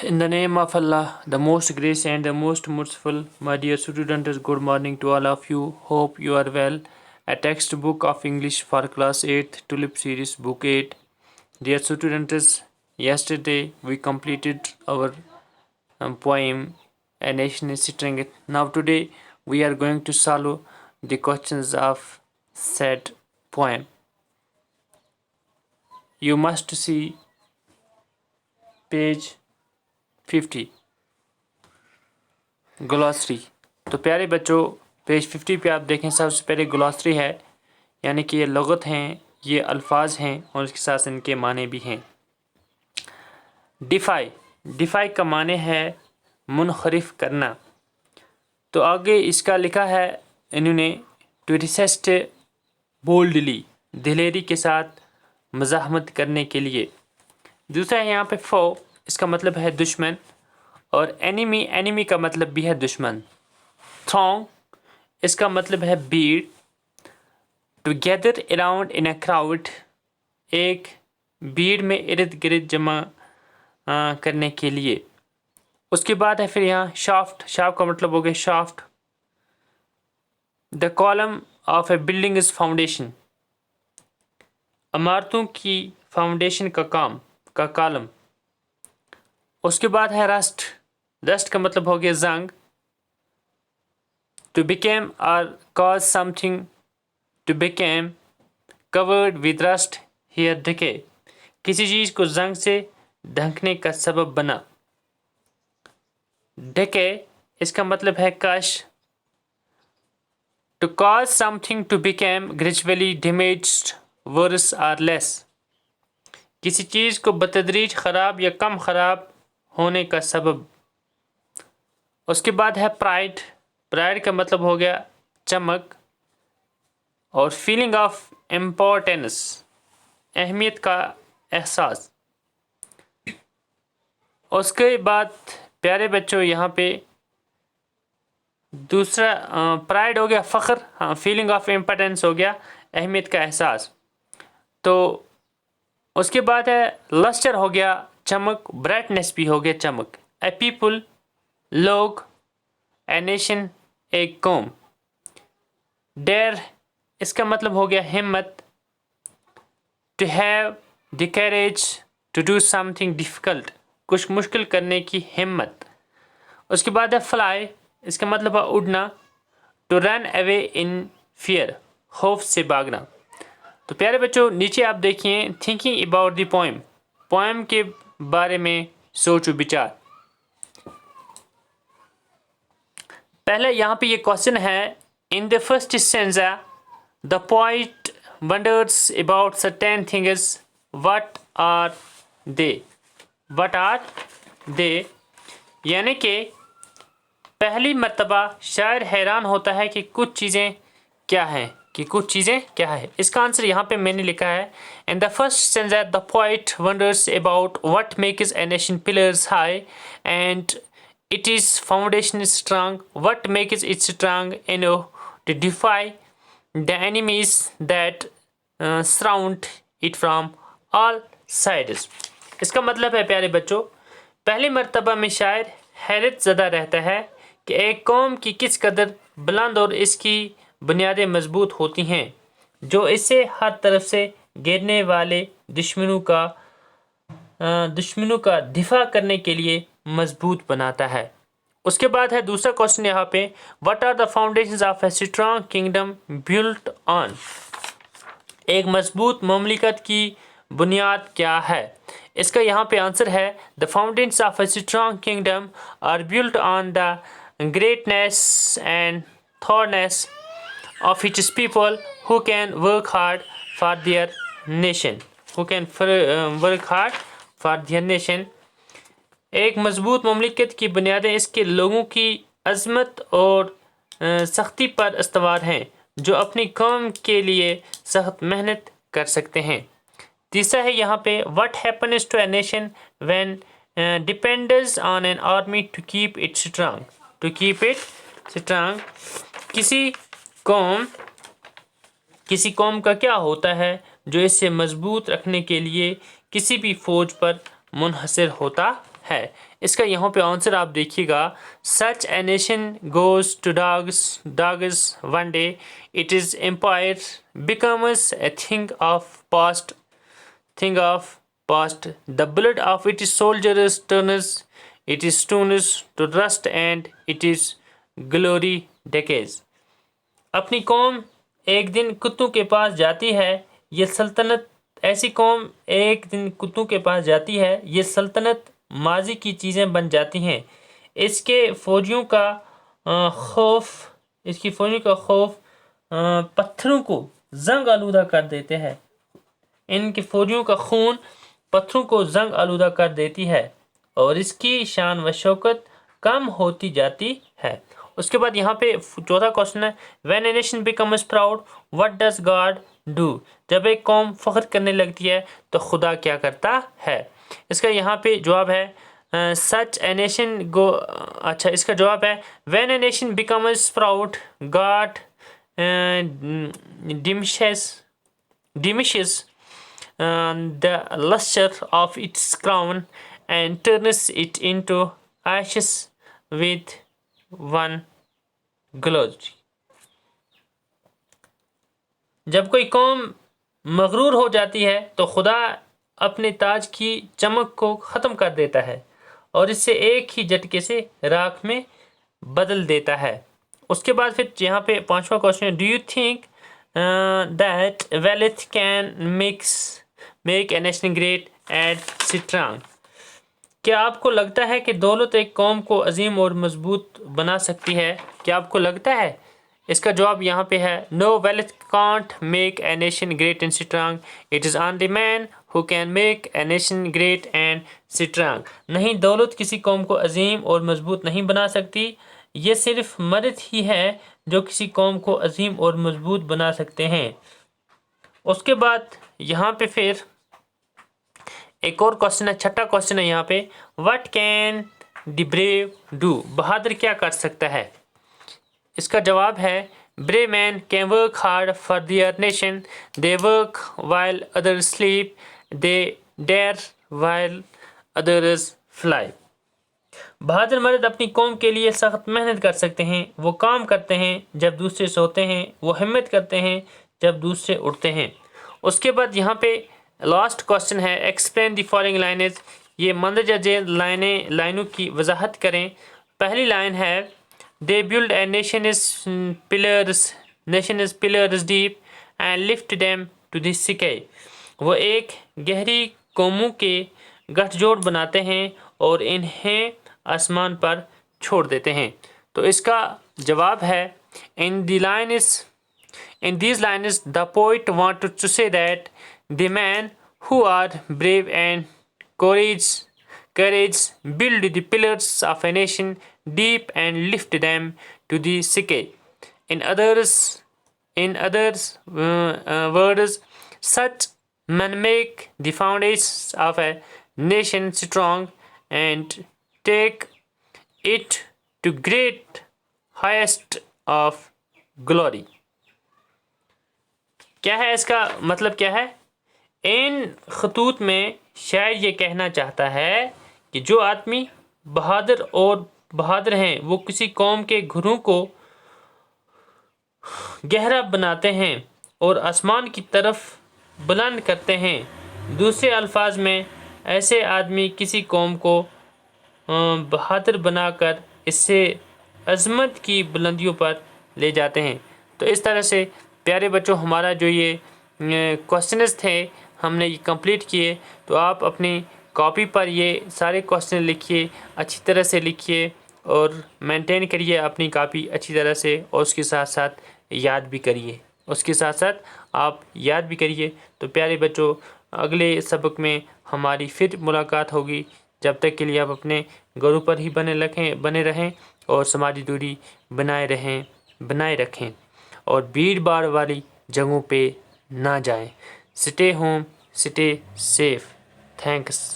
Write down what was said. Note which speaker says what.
Speaker 1: In the name of Allah, the most gracious and the most merciful, my dear students, good morning to all of you. Hope you are well. A textbook of English for class 8th Tulip series book 8. Dear students, yesterday we completed our poem A Nation is Sitting. Now today we are going to solve the questions of said poem. You must see page 50 glossary. तो प्यारे बच्चों, page 50 पे आप देखें, सबसे पहले glossary है, यानी कि ये लुग़त हैं, ये अल्फाज हैं और इसके साथ इनके माने भी हैं। डिफ़ाई का माने है मुनखरिफ करना। तो आगे इसका लिखा है इन्होंने, टू रेसिस्ट बोल्डली, दिलेरी के साथ मज़ाहमत करने के लिए। दूसरा है यहाँ पे फो, इसका मतलब है दुश्मन, और एनिमी का मतलब भी है दुश्मन। थ्रॉन्ग, इसका मतलब है भीड़। To gather around in a crowd, एक भीड़ में इर्द गिर्द जमा करने के लिए। उसके बाद है फिर यहाँ शाफ्ट का मतलब हो गया shaft. The column of A building is foundation, इमारतों की फाउंडेशन का कॉलम। उसके बाद है रस्ट का मतलब हो गया जंग। To became or cause something to became covered with rust here ढके, किसी चीज़ को जंग से ढकने का सबब बना। ढके, इसका मतलब है कश। To cause something to became gradually damaged worse or less, किसी चीज़ को बतदरीज ख़राब या कम ख़राब होने का सबब। उसके बाद है प्राइड का मतलब हो गया चमक, और फीलिंग ऑफ इम्पोर्टेंस, अहमियत का एहसास। उसके बाद प्यारे बच्चों यहाँ पे दूसरा प्राइड हो गया फ़ख्र, हाँ, फीलिंग ऑफ इम्पोर्टेंस हो गया अहमियत का एहसास। तो उसके बाद है लस्टर हो गया चमक, ब्राइटनेस भी हो गया चमक। ए पीपल, लोग। ए नेशन, एक कौम। डेयर, इसका मतलब हो गया हिम्मत। To have the courage to do something difficult, कुछ मुश्किल करने की हिम्मत। उसके बाद है फ्लाई, इसका मतलब है उड़ना। To run away in fear, खौफ से भागना। तो प्यारे बच्चों, नीचे आप देखिए थिंकिंग अबाउट द पोएम के बारे में सोचो विचार। पहले यहाँ पे ये क्वेश्चन है, in the first stanza the poet wonders about certain things, what are they, यानी कि पहली मर्तबा शायर हैरान होता है कि कुछ चीज़ें क्या हैं, इसका आंसर यहाँ पे मैंने लिखा है, in the first stanza the poet wonders about what makes a nation pillars high and it is foundation strong, what makes it strong enough to defy the enemies that surround it from all sides. इसका मतलब है प्यारे बच्चों, पहली मर्तबा में शायर हैरत ज़दा रहता है कि एक कौम की किस कदर बुलंद और इसकी बुनियादें मजबूत होती हैं, जो इसे हर तरफ से घेरने वाले दुश्मनों का दिफा करने के लिए मजबूत बनाता है। उसके बाद है दूसरा क्वेश्चन यहाँ पे, what are the foundations of a strong kingdom built on, एक मजबूत ममलिकत की बुनियाद क्या है। इसका यहाँ पे आंसर है, the foundations of a strong kingdom are built on the greatness and thoroughness of its people who can work hard for their nation, एक मजबूत ममलिकत की बुनियादें इसके लोगों की अज़मत और सख्ती पर इस्तवार हैं, जो अपनी कौम के लिए सख्त मेहनत कर सकते हैं। तीसरा है यहाँ पे, what happens to a nation when depends on an army to keep it strong, किसी कौम का क्या होता है जो इसे मजबूत रखने के लिए किसी भी फौज पर मुनहसर होता है। इसका यहाँ पे आंसर आप देखिएगा, such a nation goes to dogs one day, it is empire becomes a thing of past, the blood of its soldiers turns to rust and its glory decays. अपनी कौम एक दिन कुत्तों के पास जाती है, ये सल्तनत ऐसी कौम एक दिन कुत्तों के पास जाती है, ये सल्तनत माजी की चीज़ें बन जाती हैं। इसके फौजियों का खौफ पत्थरों को जंग आलूदा कर देते हैं। इनके फौजियों का खून पत्थरों को जंग आलूदा कर देती है और इसकी शान व शौकत कम होती जाती है। उसके बाद यहाँ पे चौथा क्वेश्चन है, when a nation becomes proud what does God do. जब एक कौम फख्र करने लगती है तो खुदा क्या करता है। इसका यहाँ पे जवाब है सच ए नेशन गो, अच्छा इसका जवाब है when a nation becomes proud God diminishes the luster of its crown and turns it into ashes with one glory. जब कोई कौम मगरूर हो जाती है तो खुदा अपने ताज की चमक को ख़त्म कर देता है और इसे एक ही झटके से राख में बदल देता है। उसके बाद फिर यहाँ पे पांचवा क्वेश्चन है, do you think that wealth can make a nation great and strong. क्या आपको लगता है कि दौलत एक कौम को अजीम और मजबूत बना सकती है। क्या आपको लगता है। इसका जवाब यहाँ पे है, no wealth can't make a nation great and strong, it is only man who can make a nation great and strong. नहीं, दौलत किसी कौम को अजीम और मजबूत नहीं बना सकती, ये सिर्फ मर्द ही है जो किसी कौम को अजीम और मजबूत बना सकते हैं। उसके बाद यहाँ पे फिर एक और क्वेश्चन है, छठा क्वेश्चन है यहाँ पे, what can the brave do. बहादुर क्या कर सकता है। इसका जवाब है, brave man can work hard for their nation, they work while others sleep, they dare while others fly. बहादुर मर्द अपनी कौम के लिए सख्त मेहनत कर सकते हैं, वो काम करते हैं जब दूसरे सोते हैं, वो हिम्मत करते हैं जब दूसरे उठते हैं। उसके बाद यहाँ पे लास्ट क्वेश्चन है, एक्सप्लेन द फॉलोइंग लाइन्स। ये मंदरजा झेल लाइनों की वजाहत करें। पहली लाइन है, they build a nation is pillars deep and lift them to the sky. वो एक गहरी कौमों के गठजोड़ बनाते हैं और इन्हें आसमान पर छोड़ देते हैं। तो इसका जवाब है, इन these lines the poet wanted to say that the men who are brave and courage build the pillars of a nation deep and lift them to the sky. In others words, such men make the foundations of a nation strong and take it to great highest of glory. क्या है इसका मतलब, क्या है। इन खतूत में शायर ये कहना चाहता है कि जो आदमी बहादुर हैं वो किसी कौम के घरों को गहरा बनाते हैं और आसमान की तरफ बुलंद करते हैं। दूसरे अल्फाज में, ऐसे आदमी किसी कौम को बहादुर बनाकर इससे अज़मत की बुलंदियों पर ले जाते हैं। तो इस तरह से प्यारे बच्चों, हमारा जो ये क्वेश्चंस थे हमने ये कंप्लीट किए। तो आप अपनी कॉपी पर ये सारे क्वेश्चन लिखिए, अच्छी तरह से लिखिए और मेंटेन करिए अपनी कॉपी अच्छी तरह से, और उसके साथ साथ याद भी करिए। तो प्यारे बच्चों, अगले सबक में हमारी फिर मुलाकात होगी। जब तक के लिए आप अपने घरों पर ही बने रहें और समाजी दूरी बनाए रखें और भीड़ भाड़ वाली जगहों पे ना जाएं। Stay home, stay safe. Thanks.